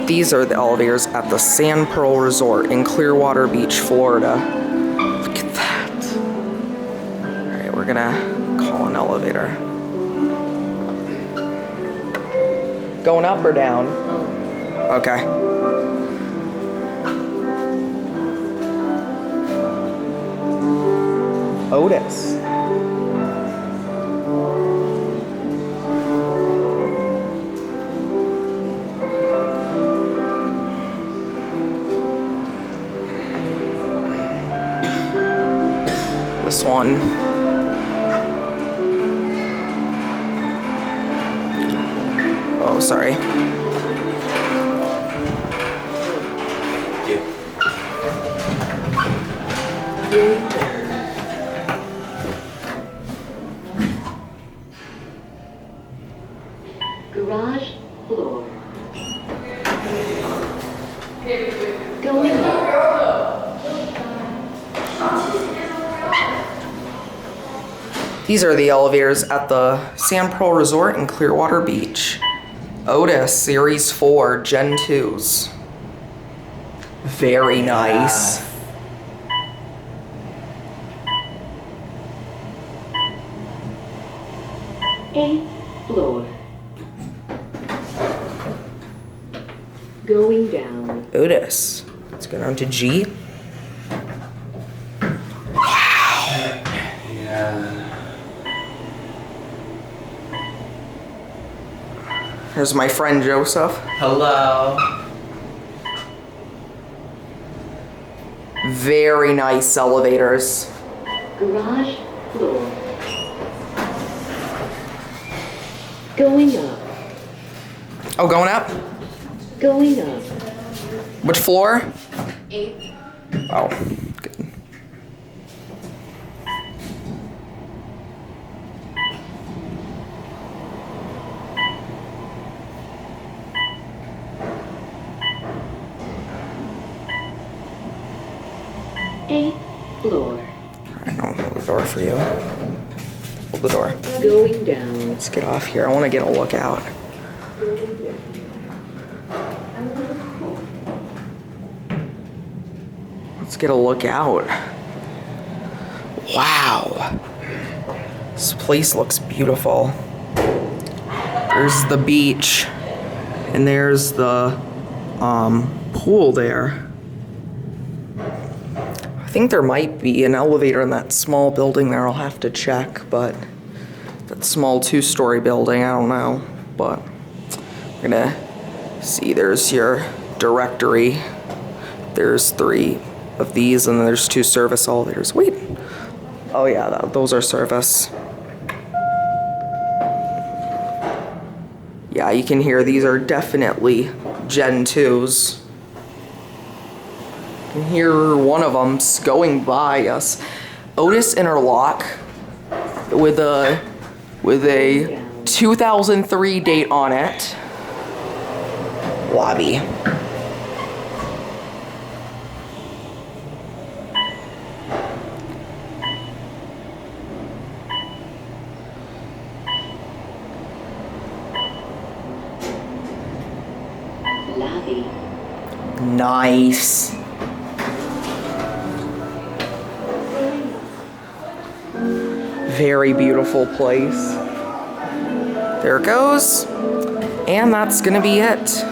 These are the elevators at the Sandpearl Resort in Clearwater Beach, Florida. Look at that. All right, we're gonna call an elevator. Going up or down? Okay. Otis. This one. Oh, sorry. Garage floor. Going up. These are the elevators at the Sandpearl Resort in Clearwater Beach. Otis Series 4 Gen 2s. Very nice. Eighth floor. Going down. Otis. Let's go down to G. Wow. Yeah. Here's my friend Joseph. Hello. Very nice elevators. Garage floor. Going up. Oh, going up? Going up. Which floor? 8th. Oh, good. Eighth floor. Alright, I'll hold the door for you. Hold the door. Going down. Let's get off here. I want to get a look out. Let's get a look out. Wow. This place looks beautiful. There's the beach. And there's the pool there. I think there might be an elevator in that small building there. I'll have to check, but that small 2-story building, I don't know. But we're gonna see, there's your directory. There's 3 of these, and then there's 2 service elevators. Wait. Oh yeah, those are service. Yeah, you can hear these are definitely Gen 2s. You can hear one of them going by us. Otis Interlock with a 2003 date on it. Lobby. Lobby. Nice. Very beautiful place. There it goes. And that's gonna be it.